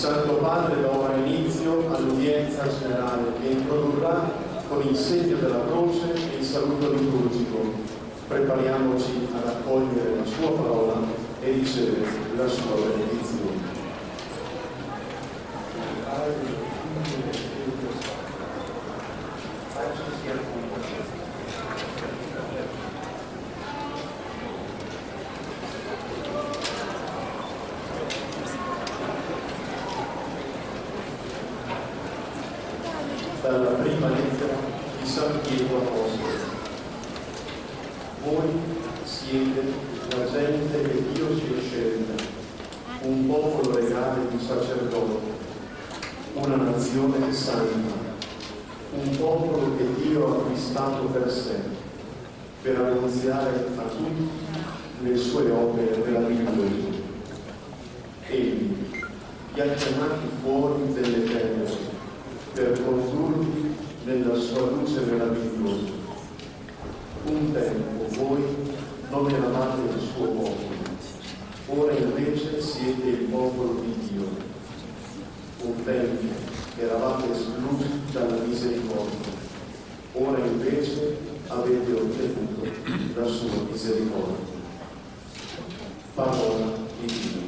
Santo Padre dà ora inizio all'udienza generale che introdurrà con il segno della croce e il saluto liturgico. Prepariamoci ad accogliere la sua parola e ricevere la sua benedizione. Dalla prima lettera di San Pietro Apostolo. Voi siete la gente che Dio si è scelta, un popolo legale di sacerdoti, una nazione santa, un popolo che Dio ha acquistato per sé, per annunziare a tutti le sue opere meravigliose. Egli vi ha chiamati fuori delle tenebre per condurvi nella sua luce meravigliosa. Un tempo voi non eravate il suo popolo, ora invece siete il popolo di Dio. Un tempo eravate esclusi dalla misericordia, ora invece avete ottenuto la sua misericordia. Parola di Dio.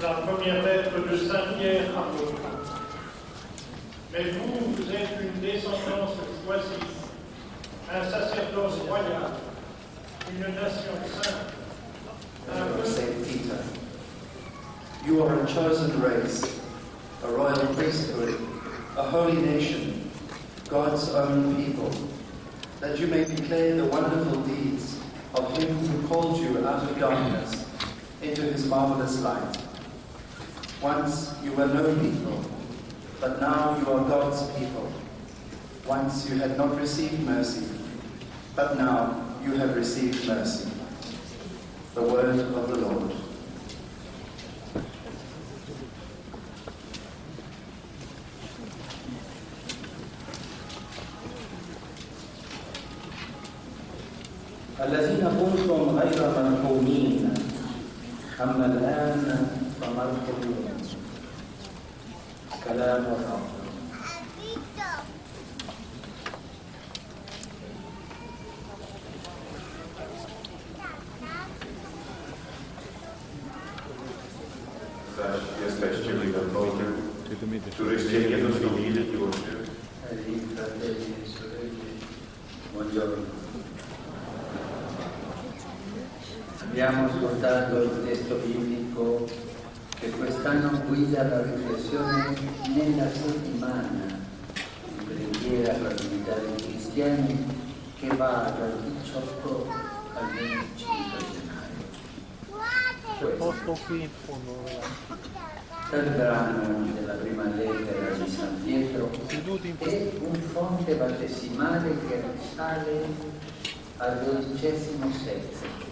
La première lettre de Saint Pierre apôtre. Mais vous, vous êtes une descendance choisie, un sacerdoce royal, une nation sainte. Saint Peter, you are a chosen race, a royal priesthood, a holy nation, God's own people, that you may declare the wonderful deeds of him who called you out of darkness into his marvelous light. Once you were no people, but now you are God's people. Once you had not received mercy, but now you have received mercy. The word of the Lord. الذين كنتم غير مرحومين أما الآن فمرحومون. كلام الرب. Zaś jesteście ludem Bożym, któryście nie dostąpili duszy. Abbiamo ascoltato il testo biblico che quest'anno guida la riflessione nella settimana di preghiera per l'unità dei cristiani che va dal 18 al 25 gennaio. Il brano della prima lettera di San Pietro è un fonte battesimale che risale al XII secolo,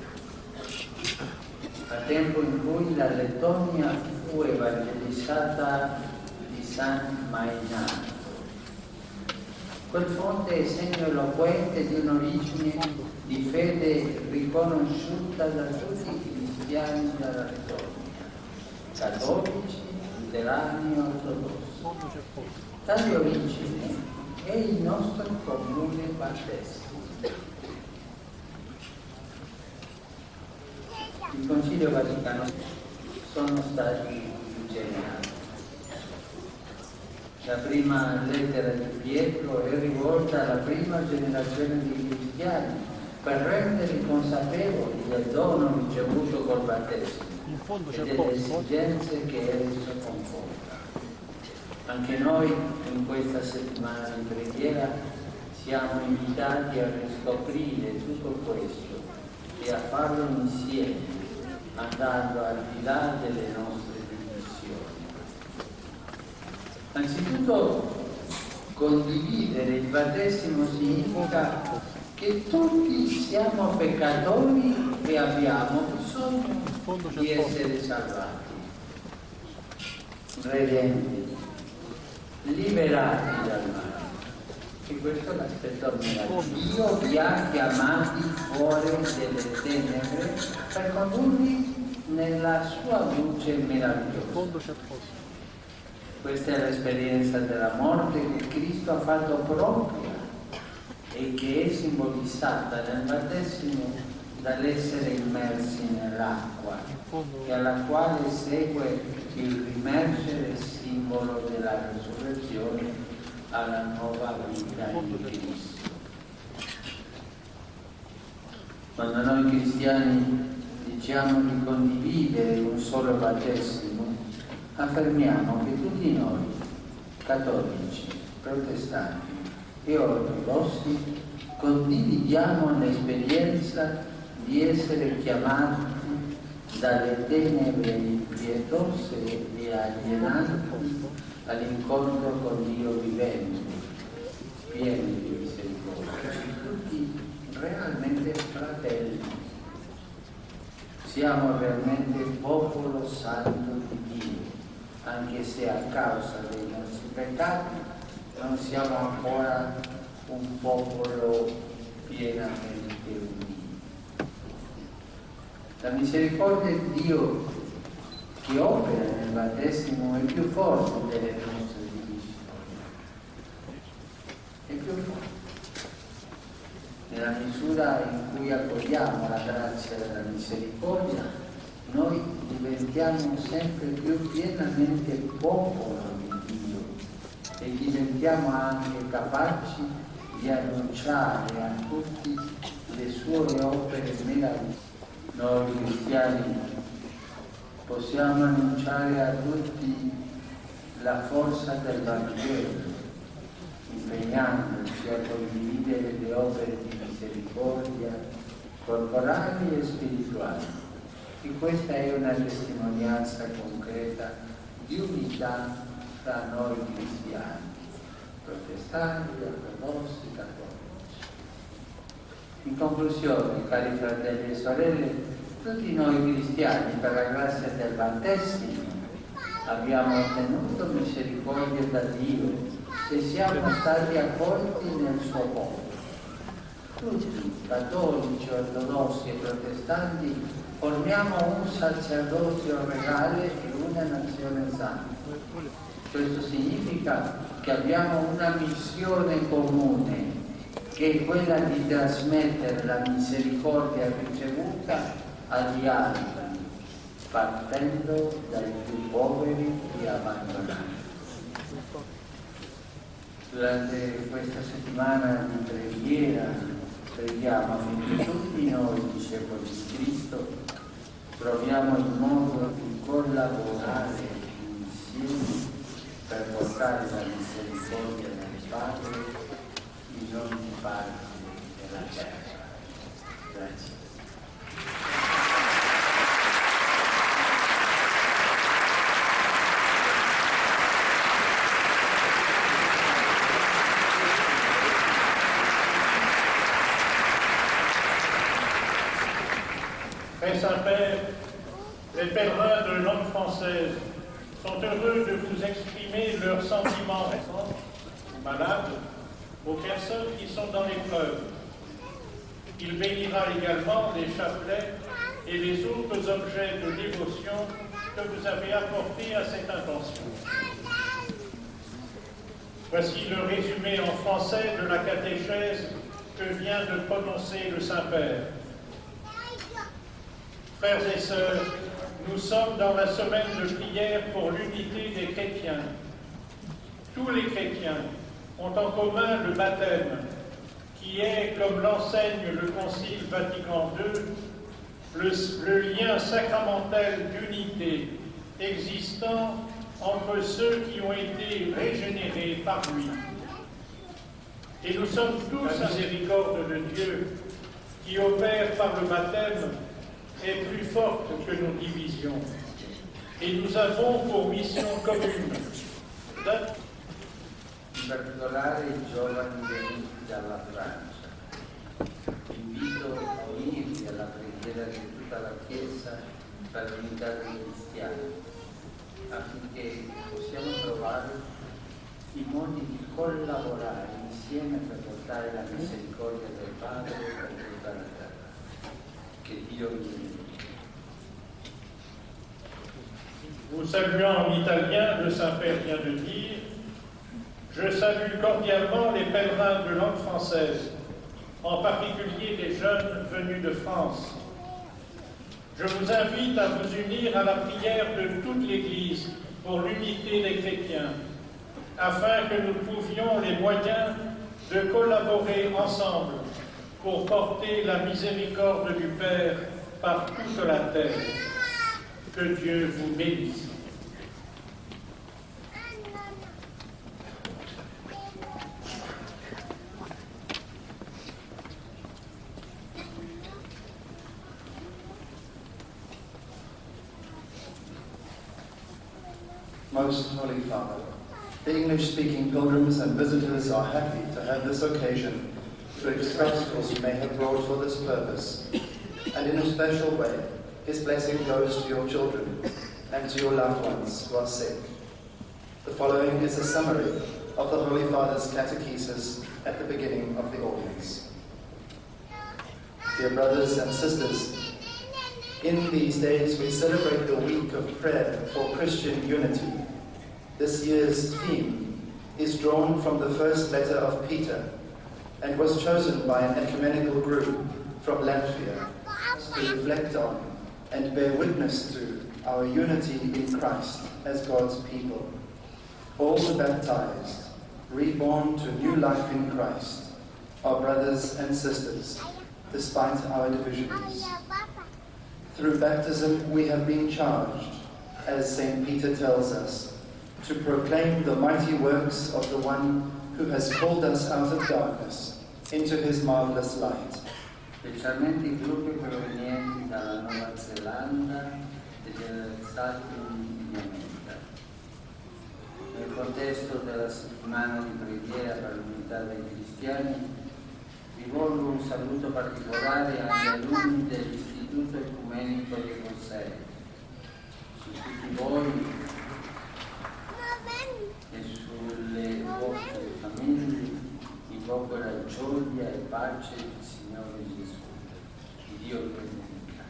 al tempo in cui la Lettonia fu evangelizzata di San Mainato. Quel fonte è segno eloquente di un'origine di fede riconosciuta da tutti i cristiani della Lettonia, cattolici, luterani e ortodossi. Tale origine è il nostro comune battesimo. Il Concilio Vaticano sono stati generali. La prima lettera di Pietro è rivolta alla prima generazione di cristiani per renderli consapevoli del dono ricevuto col battesimo e delle esigenze che esso comporta. Anche noi in questa settimana di preghiera siamo invitati a riscoprire tutto questo e a farlo insieme, andando al di là delle nostre divisioni. Anzitutto, condividere il battesimo significa che tutti siamo peccatori e abbiamo bisogno di essere salvati, redenti, liberati dal male. E questo è l'aspetto meraviglioso. Dio vi ha chiamati fuori delle tenebre per condurli nella sua luce meravigliosa. Questa è l'esperienza della morte che Cristo ha fatto propria e che è simbolizzata nel battesimo dall'essere immersi nell'acqua, e alla quale segue il rimergere, simbolo della resurrezione alla nuova vita in Cristo. Quando noi cristiani diciamo di condividere un solo battesimo, affermiamo che tutti noi, cattolici, protestanti e ortodossi, condividiamo l'esperienza di essere chiamati dalle tenebre impietose e alienanti all'incontro con Dio vivente, pieno di misericordia, tutti realmente fratelli. Siamo realmente popolo santo di Dio, anche se a causa dei nostri peccati non siamo ancora un popolo pienamente unito. La misericordia di Dio che opera nel battesimo è più forte delle nostre divisioni. È più forte. Nella misura in cui accogliamo la grazia della misericordia, noi diventiamo sempre più pienamente popolo di Dio e diventiamo anche capaci di annunciare a tutti le sue opere meravigliose. Noi cristiani possiamo annunciare a tutti la forza del Vangelo, impegnandoci a condividere le opere di misericordia corporali e spirituali. E questa è una testimonianza concreta di unità tra noi cristiani, protestanti, ortodossi, cattolici. In conclusione, cari fratelli e sorelle, tutti noi cristiani, per la grazia del battesimo, abbiamo ottenuto misericordia da Dio e siamo stati accolti nel suo popolo. Tutti, cattolici, ortodossi e protestanti, formiamo un sacerdozio regale e una nazione santa. Questo significa che abbiamo una missione comune, che è quella di trasmettere la misericordia ricevuta agli altri, partendo dai più poveri e abbandonati. Durante questa settimana di preghiera preghiamo affinché tutti noi, discepoli di Cristo, troviamo il modo di collaborare insieme per portare la misericordia del Padre in ogni parte della terra. Grazie. Très Saint-Père, les pèlerins de langue française sont heureux de vous exprimer leurs sentiments malades aux personnes qui sont dans l'épreuve. Il bénira également les chapelets et les autres objets de dévotion que vous avez apportés à cette intention. Voici le résumé en français de la catéchèse que vient de prononcer le Saint-Père. Frères et sœurs, nous sommes dans la semaine de prière pour l'unité des chrétiens. Tous les chrétiens ont en commun le baptême, qui est, comme l'enseigne le Concile Vatican II, le lien sacramentel d'unité existant entre ceux qui ont été régénérés par lui. Et nous sommes tous la miséricorde de Dieu, qui opère par le baptême, est plus forte que nos divisions. Et nous avons pour mission commune in particolare i giovani venuti dalla Francia. Invito a unirvi alla preghiera di tutta la Chiesa per l'unità dei cristiani, affinché possiamo trovare i modi di collaborare insieme insieme per portare la misericordia del Padre per tutta la terra. Che Dio vi benedica. Vous saluant en italien, le Saint-Père vient de dire: je salue cordialement les pèlerins de langue française, en particulier les jeunes venus de France. Je vous invite à vous unir à la prière de toute l'Église pour l'unité des chrétiens, afin que nous trouvions les moyens de collaborer ensemble pour porter la miséricorde du Père par toute la terre. Que Dieu vous bénisse. Most Holy Father, the English-speaking pilgrims and visitors are happy to have this occasion to express what you may have brought for this purpose, and in a special way, His blessing goes to your children and to your loved ones who are sick. The following is a summary of the Holy Father's catechesis at the beginning of the audience. Dear brothers and sisters, in these days we celebrate the week of prayer for Christian unity. This year's theme is drawn from the first letter of Peter and was chosen by an ecumenical group from Latvia to reflect on and bear witness to our unity in Christ as God's people. All the baptized, reborn to new life in Christ, are brothers and sisters, despite our divisions. Through baptism we have been charged, as St. Peter tells us, to proclaim the mighty works of the one who has called us out of darkness into his marvelous light. Specialmente i gruppi provenienti dalla Nuova Zelanda e dagli Stati Uniti d'America. Nel contesto della settimana di preghiera per l'unità dei cristiani, rivolgo un saluto particolare agli alunni dell'Istituto Ecumenico di Rosei, su tutti voi e sulle vostre famiglie invoco la gioia e pace del Signore Gesù. Che Dio vi benedica.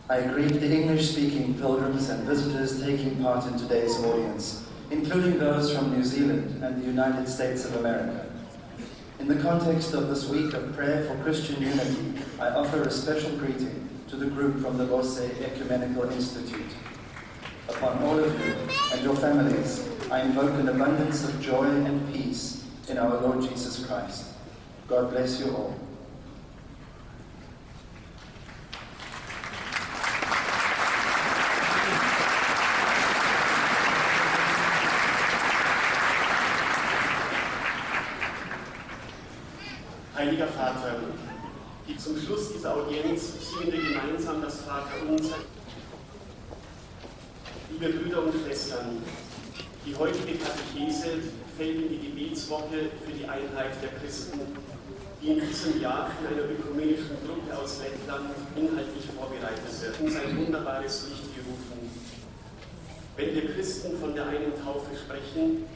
I greet the English-speaking pilgrims and visitors taking part in today's audience, including those from New Zealand and the United States of America. In the context of this week of prayer for Christian unity, I offer a special greeting to the group from the Voce Ecumenical Institute. Upon all of you and your families, I invoke an abundance of joy and peace in our Lord Jesus Christ. God bless you all. Heiliger Vater, die zum Schluss dieser Audienz singen wir gemeinsam das Vaterunser. Liebe Brüder und Schwestern, die heutige Katechese fällt in die Gebetswoche für die Einheit der Christen, die in diesem Jahr von einer ökumenischen Gruppe aus Lettland inhaltlich vorbereitet wird, uns ein wunderbares Licht gerufen. Wenn wir Christen von der einen Taufe sprechen,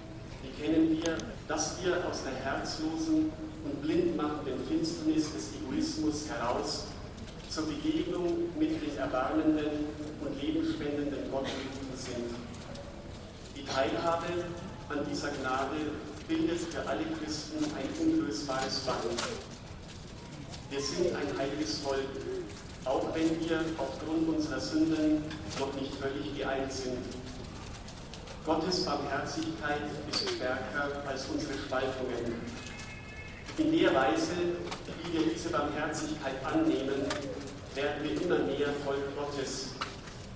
bekennen wir, dass wir aus der herzlosen und blindmachenden Finsternis des Egoismus heraus zur Begegnung mit den erbarmenden und lebensspendenden Gott berufen sind. Die Teilhabe an dieser Gnade bildet für alle Christen ein unlösbares Band. Wir sind ein heiliges Volk, auch wenn wir aufgrund unserer Sünden noch nicht völlig geeint sind. Gottes Barmherzigkeit ist stärker als unsere Spaltungen. In der Weise, wie wir diese Barmherzigkeit annehmen, werden wir immer mehr Volk Gottes,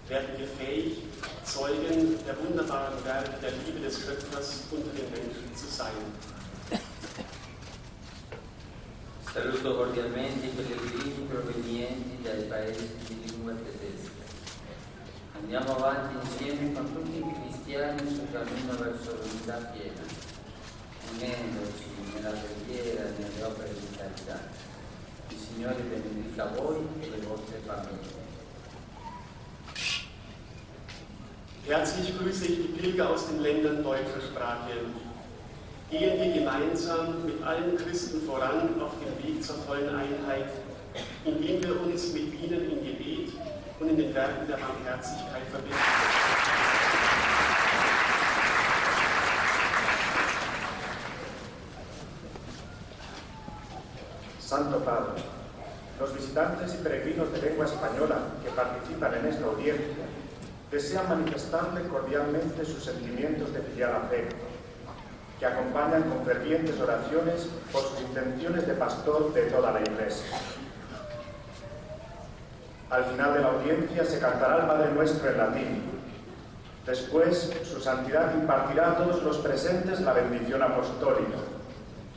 werden wir fähig, Zeugen der wunderbaren Werke der Liebe des Schöpfers unter den Menschen zu sein. Saluto cordialmente i pellegrini provenienti dai paesi di lingua tedesca. Andiamo avanti insieme con tutti i cristiani sul cammino verso l'unità piena, unendoci nella preghiera e nelle opere di carità. Il Signore benedica voi e le vostre famiglie. Herzlich grüße ich die Pilger aus den Ländern deutscher Sprache. gehen wir gemeinsam mit allen Christen voran auf dem Weg zur vollen Einheit, indem wir uns mit ihnen im Gebet und in den Werken der Barmherzigkeit verbinden. Santo Padre, los visitantes y peregrinos de lengua española que participan en esta audiencia desean manifestarle cordialmente sus sentimientos de filial afecto, que acompañan con fervientes oraciones por sus intenciones de pastor de toda la Iglesia. Al final de la audiencia se cantará el Padre Nuestro en latín. Después, su santidad impartirá a todos los presentes la bendición apostólica,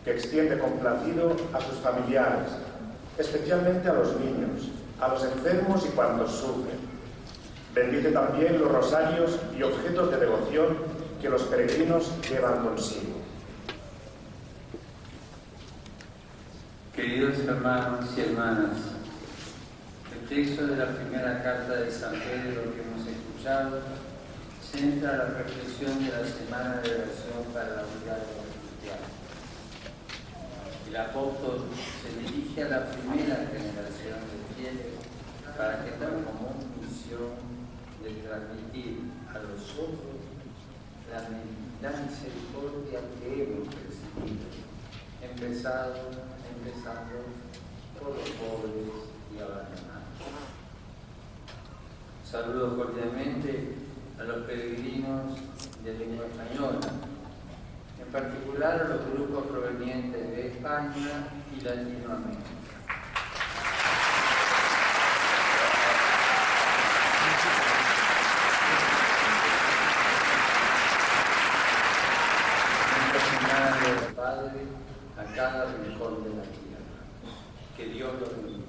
que extiende complacido a sus familiares, especialmente a los niños, a los enfermos y cuantos sufren. Bendice también los rosarios y objetos de devoción que los peregrinos llevan consigo. Queridos hermanos y hermanas, el texto de la primera carta de San Pedro que hemos escuchado centra la reflexión de la semana de oración para la unidad de los cristianos. El apóstol se dirige a la primera generación de fieles para que tengan como misión de transmitir a los otros la misericordia que hemos recibido, empezando por los pobres y abandonados. Saludo cordialmente a los peregrinos de lengua española, en particular a los grupos provenientes de España y Latinoamérica. Del Padre a cada rincón de la tierra. Que Dios los bendiga.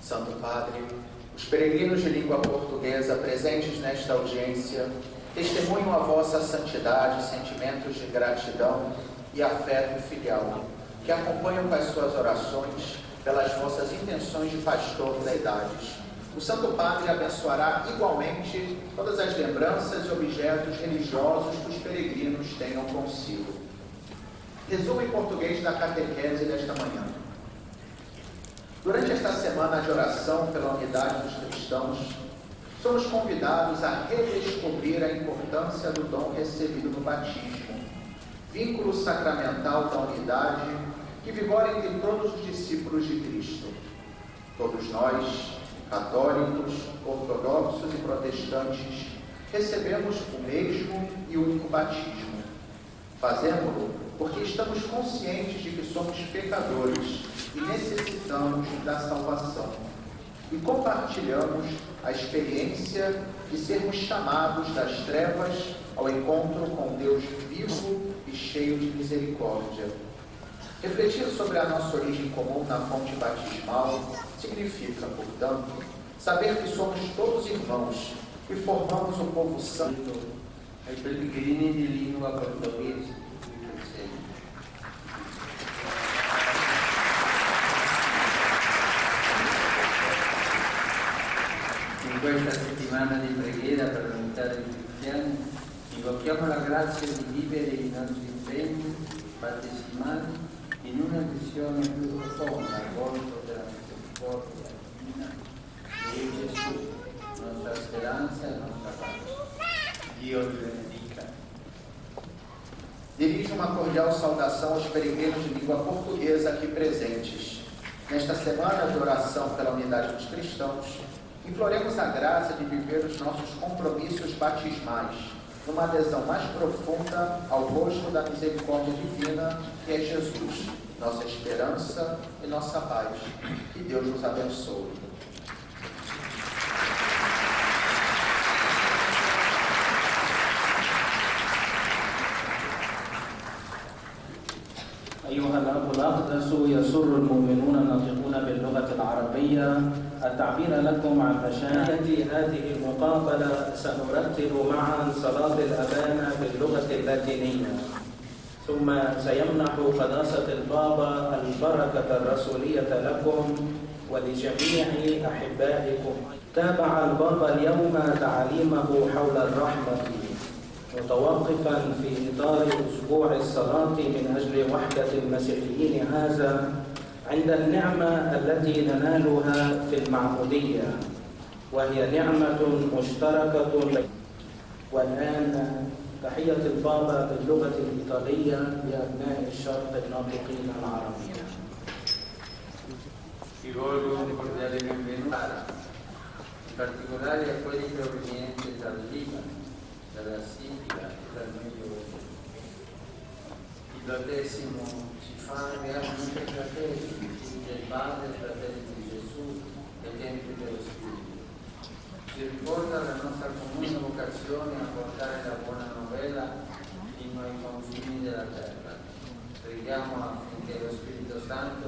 Santo Padre, os peregrinos de língua portuguesa presentes nesta audiência testemunham a vossa santidade, sentimentos de gratidão e afeto filial, que acompanham com as suas orações pelas vossas intenções de pastor das idades. O Santo Padre abençoará igualmente todas as lembranças e objetos religiosos que os peregrinos tenham consigo. Resumo em português da catequese desta manhã. Durante esta semana de oração pela unidade dos cristãos, somos convidados a redescobrir a importância do dom recebido no batismo, vínculo sacramental da unidade que vigora entre todos os discípulos de Cristo. Todos nós, católicos, ortodoxos e protestantes, recebemos o mesmo e único batismo. Fazemos-lo porque estamos conscientes de que somos pecadores e necessitamos da salvação. E compartilhamos a experiência de sermos chamados das trevas ao encontro com Deus vivo e cheio de misericórdia. Refletir sobre a nossa origem comum na fonte batismal significa, portanto, saber que somos todos irmãos e formamos o povo santo. Ai pellegrini di lingua portoghese qui presenti. In questa settimana di preghiera per l'unità dei cristiani invochiamo la grazia di vivere i nostri impegni battesimali in una visione più profonda al volto della misericordia divina di Gesù, nostra speranza e nostra pace. Dio vi benedica. Dirijo uma cordial saudação aos peregrinos de língua portuguesa aqui presentes. Nesta semana de oração pela unidade dos cristãos, imploremos a graça de viver os nossos compromissos batismais, numa adesão mais profunda ao rosto da misericórdia divina, que é Jesus, nossa esperança e nossa paz. Que Deus nos abençoe. أيها الأب الأقدس يسر المؤمنون الناطقون باللغة العربية التعبير لكم عن مشاهد هذه المقابلة. سنرتل معا صلاة الأبانا باللغة اللاتينية. ثم سيمنح قداسة البابا البركة الرسولية لكم ولجميع أحبائكم. تابع البابا اليوم تعاليمه حول الرحمة متوقفا في إطار أسبوع الصلاة من أجل وحدة المسيحيين هذا عند النعمة التي ننالها في المعمودية، وهي نعمة مشتركة. والآن تحية البابا باللغة الإيطالية لأبناء الشرق الناطقين العربية. Rivolgo un cordiale benvenuto, in particolare a quelli provenienti dal Libano, dalla Siria e dal Medio Oriente. Il battesimo ci fa realmente fratelli, figli del Padre, fratelli di Gesù e templi dello Spirito. Ci ricorda la nostra comune vocazione a portare la buona novella fino ai confini della terra. Preghiamo affinché lo Spirito Santo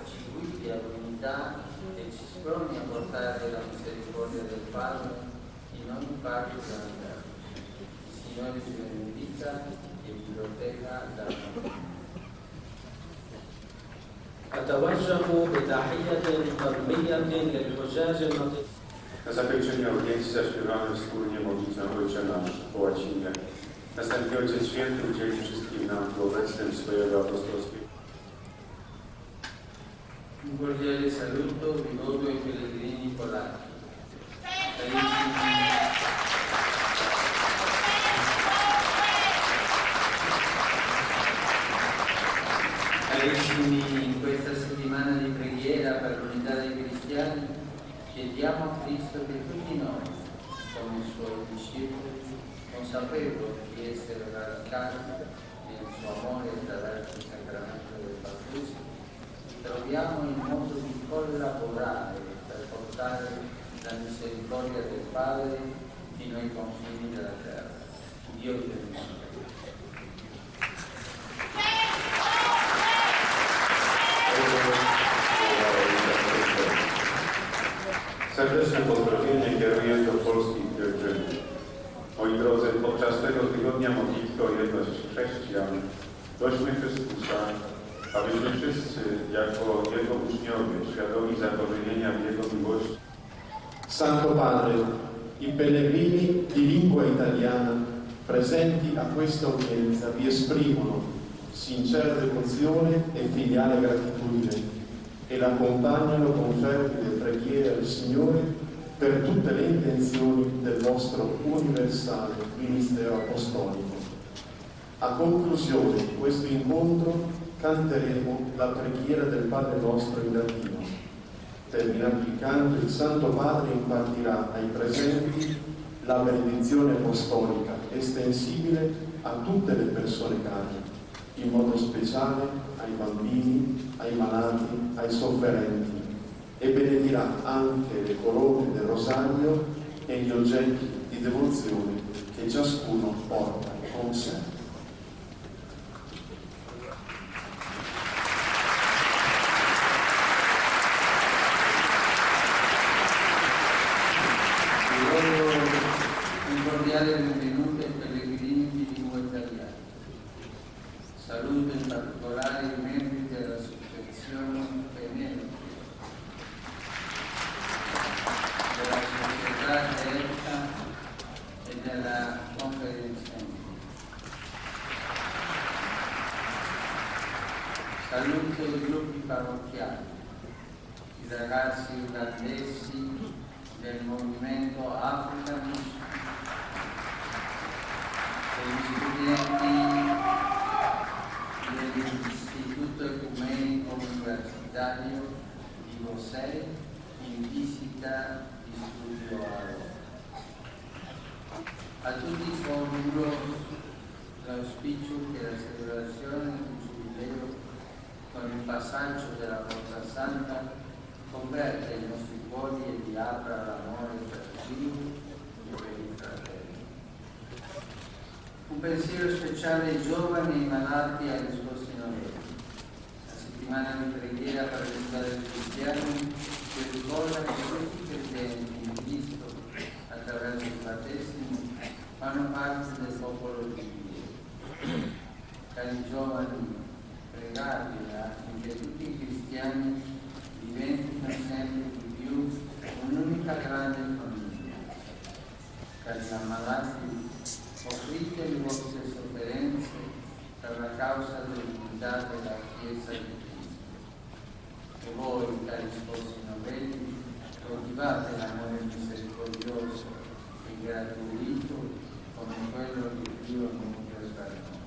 ci guidi all'unità e ci sproni a portare la misericordia del Padre in ogni parte della terra. Il Signore ci benedica e vi protegga dal male. أتوجه بتحية قلبية للحجاج الناطقين. Na zakończenie audiencji zaśpiewamy wspólnie modlitwę Ojcze Nasz po łacinie. Następnie Ojciec Święty udzieli wszystkim nam tu obecnym swojego apostolskiego. Un cordiale saluto rivolgo ai pellegrini polacchi. Carissimi, in questa settimana di preghiera per l'unità dei cristiani, chiediamo a Cristo che tutti noi, come i suoi discepoli, consapevoli di essere radicati nel suo amore attraverso il sacramento del battesimo, troviamo il modo di collaborare per portare la misericordia del Padre fino ai confini della terra. Dio ti benedica. Serdeczne pozdrowienie kieruję do polskich pielgrzymów. Moi drodzy, podczas tego tygodnia modlitwy o jedność chrześcijan prośmy Chrystusa, abyśmy wszyscy jako Jego uczniowie, świadomi zakorzenienia w Jego miłości. Santo Padre, i pellegrini di lingua italiana presenti a questa udienza vi esprimono sincera devozione e filiale gratitudine e l'accompagnano con fervide preghiere al Signore per tutte le intenzioni del vostro universale ministero apostolico. A conclusione di questo incontro canteremo la preghiera del Padre nostro in latino. Terminato il canto, il Santo Padre impartirà ai presenti la benedizione apostolica estensibile a tutte le persone care, in modo speciale ai bambini, ai malati, ai sofferenti, e benedirà anche le corone del rosario e gli oggetti di devozione che ciascuno porta con sé. Un cordiale benvenuto ai pellegrini di lingua italiana. Saluto in particolare i membri dell'associazione Penelope, della società ERCA e della conferenza. Saluto i gruppi parrocchiali, i ragazzi ugandesi del movimento Africanismo e gli studenti dell'Istituto Ecumenico Universitario di José in visita di studio a Roma. A tutti formulo l'auspicio che la celebrazione del Giubileo con il passaggio della Porta Santa converte i nostri cuori e vi apra l'amore per Dio e per i fratelli. Un pensiero speciale ai giovani e ai malati e agli sposi novelli. La settimana di preghiera per l'unità dei cristiani ci ricorda che questi credenti in Cristo, attraverso il battesimo, fanno parte del popolo di Dio. Cari giovani, pregate affinché tutti i cristiani diventino sempre di più un'unica grande famiglia. Cari ammalati, offrite le vostre sofferenze per la causa dell'unità della Chiesa di Cristo. E voi, cari sposi novelli, coltivate l'amore misericordioso e gratuito come quello che Dio nutre per noi.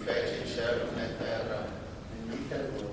Fece il cielo e terra.